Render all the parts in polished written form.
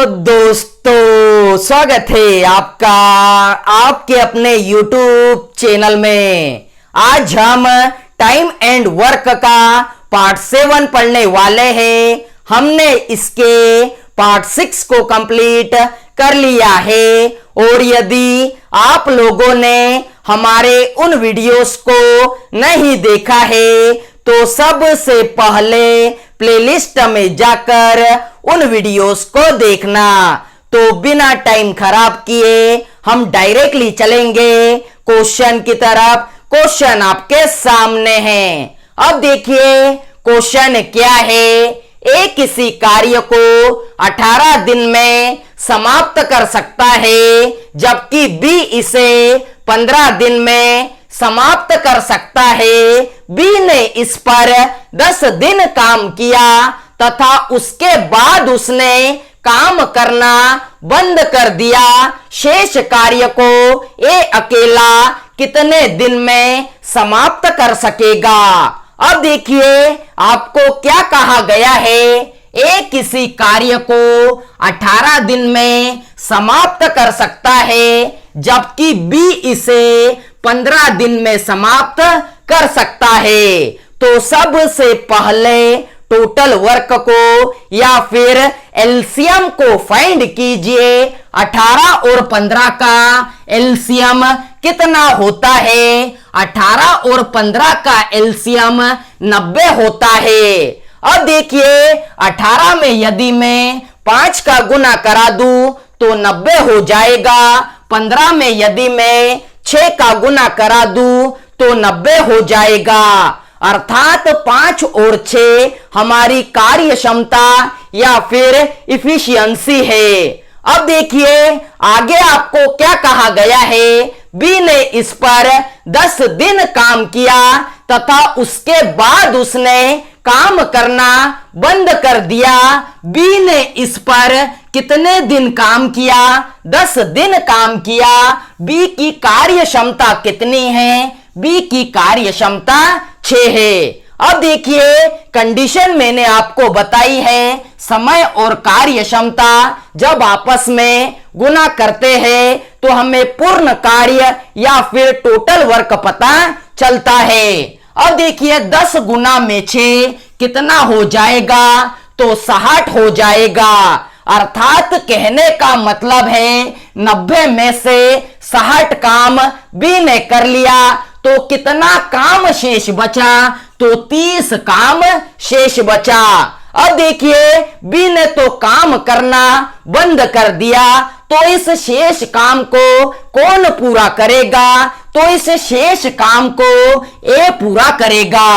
दोस्तों, स्वागत है आपका आपके अपने YouTube चैनल में। आज हम टाइम एंड वर्क का पार्ट 7 पढ़ने वाले हैं। हमने इसके पार्ट 6 को कंप्लीट कर लिया है और यदि आप लोगों ने हमारे उन वीडियोस को नहीं देखा है तो सबसे पहले प्लेलिस्ट में जाकर उन वीडियोस को देखना। तो बिना टाइम खराब किए हम डायरेक्टली चलेंगे क्वेश्चन की तरफ। क्वेश्चन आपके सामने है। अब देखिए क्वेश्चन क्या है। ए किसी कार्य को 18 दिन में समाप्त कर सकता है जबकि बी इसे 15 दिन में समाप्त कर सकता है। बी ने इस पर 10 दिन काम किया तथा उसके बाद उसने काम करना बंद कर दिया। शेष कार्य को ए अकेला कितने दिन में समाप्त कर सकेगा। अब देखिए आपको क्या कहा गया है। ए किसी कार्य को 18 दिन में समाप्त कर सकता है जबकि बी इसे 15 दिन में समाप्त कर सकता है। तो सबसे पहले टोटल वर्क को या फिर एलसीएम को फाइंड कीजिए। 18 और 15 का एलसीएम कितना होता है। 18 और 15 का एलसीएम 90 होता है। अब देखिए 18 में यदि मैं 5 का गुना करा दूं तो 90 हो जाएगा। 15 में यदि मैं 6 का गुना करा दूं तो 90 हो जाएगा। अर्थात 5 और 6 हमारी कार्य क्षमता या फिर इफिशियंसी है। अब देखिए आगे आपको क्या कहा गया है। बी ने इस पर 10 दिन काम किया तथा उसके बाद उसने काम करना बंद कर दिया। बी ने इस पर कितने दिन काम किया। 10 दिन काम किया। बी की कार्य क्षमता कितनी है। बी की कार्य क्षमता 6 है। अब देखिए कंडीशन मैंने आपको बताई है। समय और कार्य क्षमता जब आपस में गुना करते हैं तो हमें पूर्ण कार्य या फिर टोटल वर्क पता चलता है। अब देखिए 10 गुना में 6 कितना हो जाएगा तो 60 हो जाएगा। अर्थात कहने का मतलब है 90 में से 60 काम बी ने कर लिया तो कितना काम शेष बचा तो 30 काम शेष बचा। अब देखिए बी ने तो काम करना बंद कर दिया तो इस शेष काम को कौन पूरा करेगा। तो इस शेष काम को ए पूरा करेगा।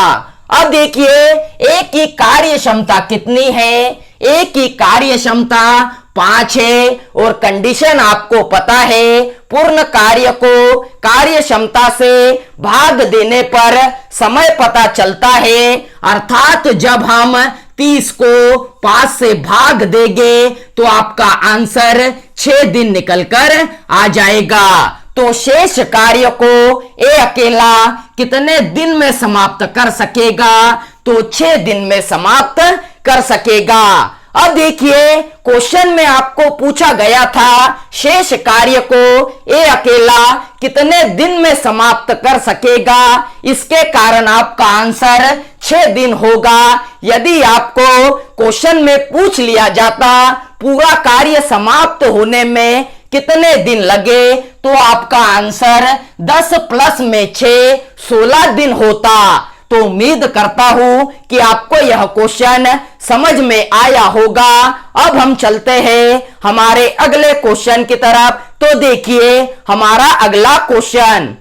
अब देखिए ए की कार्य क्षमता कितनी है। ए की कार्य क्षमता 5 है और कंडीशन आपको पता है पूर्ण कार्य को कार्य क्षमता से भाग देने पर समय पता चलता है। अर्थात जब हम 30 को 5 से भाग देंगे तो आपका आंसर 6 दिन निकलकर आ जाएगा। तो शेष कार्य को ए अकेला कितने दिन में समाप्त कर सकेगा तो 6 दिन में समाप्त कर सकेगा। अब देखिए क्वेश्चन में आपको पूछा गया था शेष कार्य को ए अकेला कितने दिन में समाप्त कर सकेगा। इसके कारण आपका आंसर 6 दिन होगा। यदि आपको क्वेश्चन में पूछ लिया जाता पूरा कार्य समाप्त होने में कितने दिन लगे तो आपका आंसर 10 प्लस में 6 16 दिन होता। तो उम्मीद करता हूं कि आपको यह क्वेश्चन समझ में आया होगा। अब हम चलते हैं हमारे अगले क्वेश्चन की तरफ। तो देखिए हमारा अगला क्वेश्चन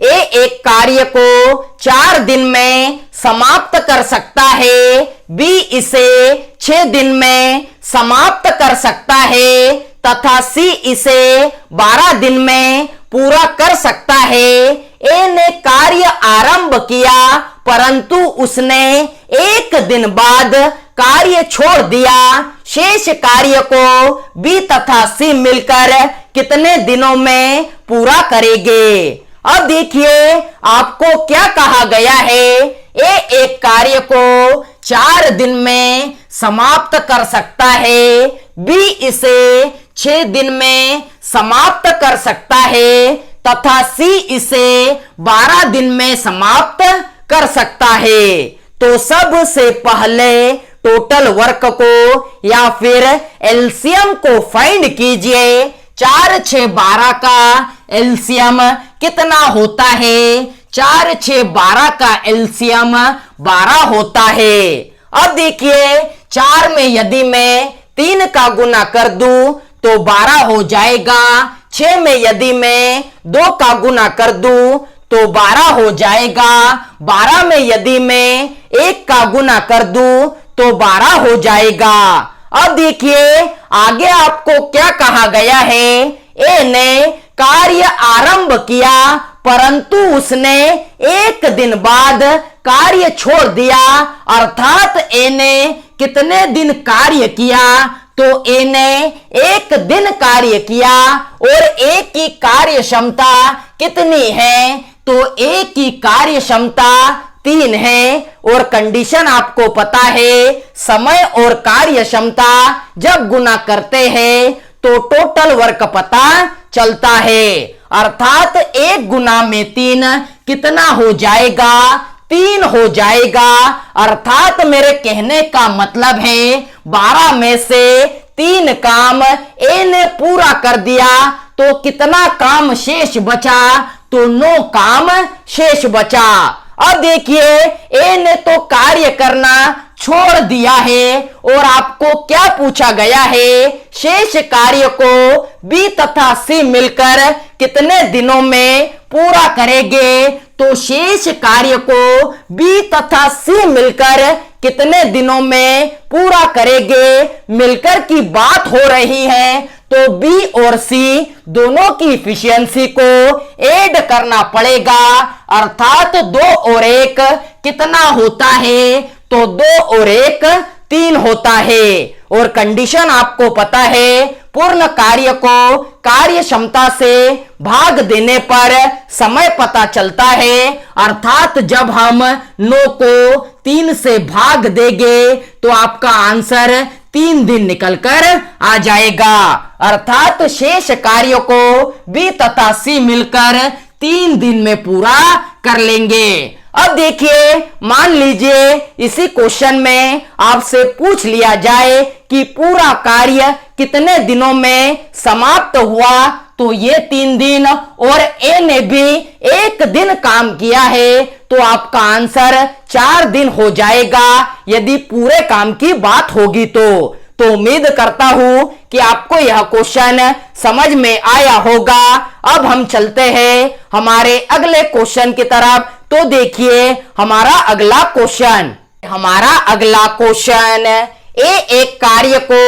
ए एक कार्य को 4 दिन में समाप्त कर सकता है। बी इसे 6 दिन में समाप्त कर सकता है तथा सी इसे 12 दिन में पूरा कर सकता है। ए ने कार्य आरंभ किया परंतु उसने 1 दिन बाद कार्य छोड़ दिया। शेष कार्य को बी तथा सी मिलकर कितने दिनों में पूरा करेंगे। अब देखिए आपको क्या कहा गया है। ए एक कार्य को 4 दिन में समाप्त कर सकता है, बी इसे 6 दिन में समाप्त कर सकता है तथा सी इसे 12 दिन में समाप्त कर सकता है। तो सबसे पहले टोटल वर्क को या फिर एलसीएम को फाइंड कीजिए। 4 6 12 का एलसीएम कितना होता है? 4 6 12 का एलसीएम 12 होता है। अब देखिए 4 में यदि मैं 3 का गुना कर दूं तो 12 हो जाएगा। 6 में यदि मैं 2 का गुना कर दूं तो 12 हो जाएगा। 12 में यदि मैं 1 का गुना कर दूं तो 12 हो जाएगा। अब देखिए आगे आपको क्या कहा गया है? ए ने कार्य आरंभ किया परंतु उसने 1 दिन बाद कार्य छोड़ दिया, अर्थात ए ने कितने दिन कार्य किया? तो ए ने 1 दिन कार्य किया और ए की कार्य क्षमता कितनी है? तो ए की कार्य क्षमता 3 है और कंडीशन आपको पता है, समय और कार्य क्षमता जब गुना करते हैं तो टोटल वर्क पता चलता है। अर्थात 1 गुना में 3 कितना हो जाएगा? 3 हो जाएगा। अर्थात मेरे कहने का मतलब है 12 में से 3 काम ए ने पूरा कर दिया तो कितना काम शेष बचा? तो 9 काम शेष बचा। अब देखिए ए ने तो कार्य करना छोड़ दिया है और आपको क्या पूछा गया है? शेष कार्य को बी तथा सी मिलकर कितने दिनों में पूरा करेंगे? तो शेष कार्य को बी तथा सी मिलकर कितने दिनों में पूरा करेंगे? मिलकर की बात हो रही है तो बी और सी दोनों की इफिशियंसी को ऐड करना पड़ेगा। अर्थात 2 और 1 कितना होता है? तो 2 और 1 3 होता है। और कंडीशन आपको पता है, पूर्ण कार्य को कार्य क्षमता से भाग देने पर समय पता चलता है। अर्थात जब हम 9 को 3 से भाग देंगे तो आपका आंसर 3 दिन निकलकर आ जाएगा। अर्थात शेष कार्य को बी तथा सी मिलकर 3 दिन में पूरा कर लेंगे। अब देखिए मान लीजिए इसी क्वेश्चन में आपसे पूछ लिया जाए कि पूरा कार्य कितने दिनों में समाप्त हुआ, तो ये 3 दिन और ए ने भी 1 दिन काम किया है तो आपका आंसर 4 दिन हो जाएगा यदि पूरे काम की बात होगी तो उम्मीद करता हूं कि आपको यह क्वेश्चन समझ में आया होगा। अब हम चलते हैं हमारे अगले क्वेश्चन की तरफ। तो देखिए हमारा अगला क्वेश्चन ए एक कार्य को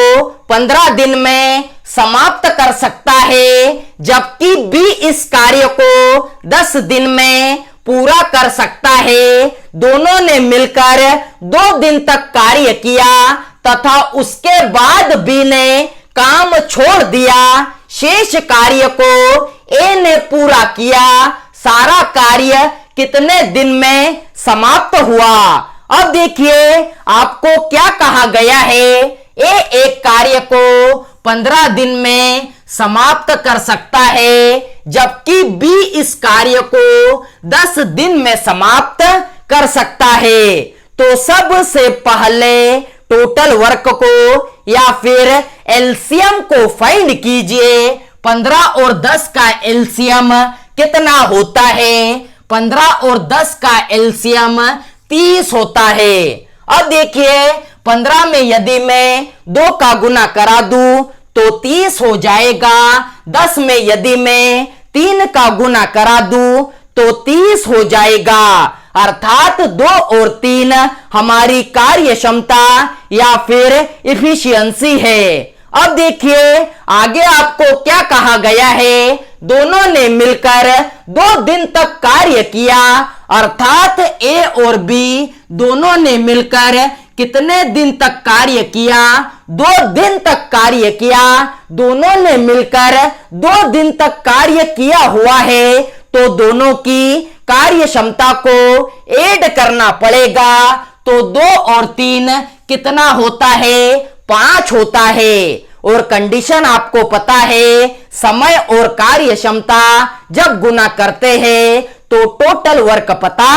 15 दिन में समाप्त कर सकता है जबकि बी इस कार्य को 10 दिन में पूरा कर सकता है। दोनों ने मिलकर 2 दिन तक कार्य किया तथा उसके बाद बी ने काम छोड़ दिया। शेष कार्य को ए ने पूरा किया। सारा कार्य कितने दिन में समाप्त हुआ? अब देखिए आपको क्या कहा गया है? ए एक कार्य को 15 दिन में समाप्त कर सकता है जबकि बी इस कार्य को 10 दिन में समाप्त कर सकता है। तो सबसे पहले टोटल वर्क को या फिर एलसीएम को फाइंड कीजिए। 15 और 10 का एलसीएम कितना होता है? 15 और 10 का एलसीएम 30 होता है। अब देखिए 15 में यदि मैं 2 का गुना करा दूं तो 30 हो जाएगा। 10 में यदि मैं 3 का गुना करा दूं तो 30 हो जाएगा। अर्थात 2 और 3 हमारी कार्य क्षमता या फिर इफिशियंसी है। अब देखिए आगे आपको क्या कहा गया है? दोनों ने मिलकर 2 दिन तक कार्य किया। अर्थात ए और बी दोनों ने मिलकर कितने दिन तक कार्य किया? 2 दिन तक कार्य किया। दोनों ने मिलकर 2 दिन तक कार्य किया हुआ है तो दोनों की कार्य क्षमता को ऐड करना पड़ेगा। तो 2 और 3 कितना होता है? 5 होता है। और कंडीशन आपको पता है, समय और कार्य क्षमता जब गुना करते हैं तो टोटल वर्क पता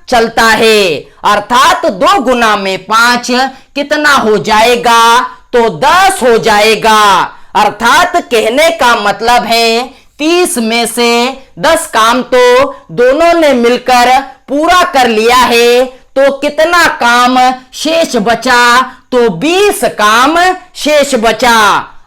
चलता है। अर्थात 2 गुना में 5 कितना हो जाएगा? तो 10 हो जाएगा। अर्थात कहने का मतलब है 30 में से 10 काम तो दोनों ने मिलकर पूरा कर लिया है, तो कितना काम शेष बचा? तो 20 काम शेष बचा।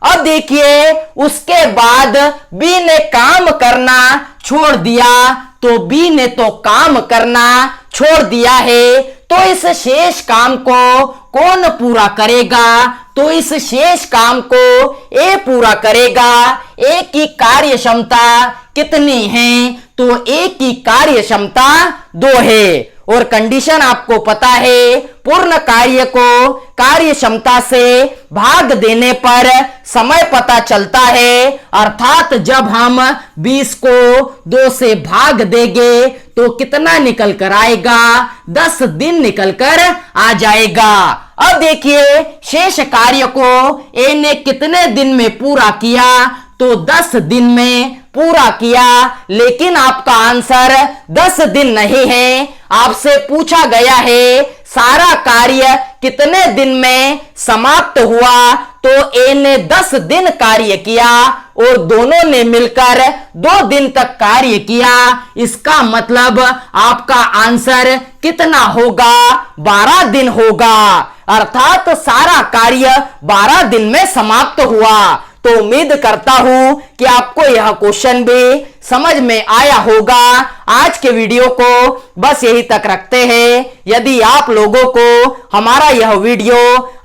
अब देखिए, उसके बाद बी ने काम करना छोड़ दिया, तो बी ने तो काम करना छोड़ दिया है, तो इस शेष काम को कौन पूरा करेगा? तो इस शेष काम को ए पूरा करेगा। ए की कार्य क्षमता कितनी है? तो ए की कार्य क्षमता 2 है। और कंडीशन आपको पता है, पूर्ण कार्य को कार्य क्षमता से भाग देने पर समय पता चलता है। अर्थात जब हम 20 को 2 से भाग देंगे तो कितना निकल कर आएगा? 10 दिन निकल कर आ जाएगा। अब देखिए, शेष कार्य को ए ने कितने दिन में पूरा किया? तो 10 दिन में पूरा किया। लेकिन आपका आंसर 10 दिन नहीं है। आपसे पूछा गया है सारा कार्य कितने दिन में समाप्त हुआ? तो ए ने 10 दिन कार्य किया और दोनों ने मिलकर 2 दिन तक कार्य किया। इसका मतलब आपका आंसर कितना होगा? 12 दिन होगा। अर्थात सारा कार्य 12 दिन में समाप्त हुआ। तो उम्मीद करता हूं कि आपको यह क्वेश्चन भी समझ में आया होगा। आज के वीडियो को बस यही तक रखते हैं। यदि आप लोगों को हमारा यह वीडियो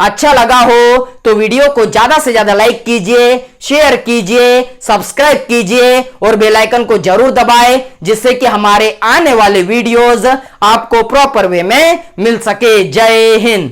अच्छा लगा हो तो वीडियो को ज्यादा से ज्यादा लाइक कीजिए, शेयर कीजिए, सब्सक्राइब कीजिए और बेल आइकन को जरूर दबाएं, जिससे कि हमारे आने वाले वीडियोस आपको प्रॉपर वे में मिल सके। जय हिंद।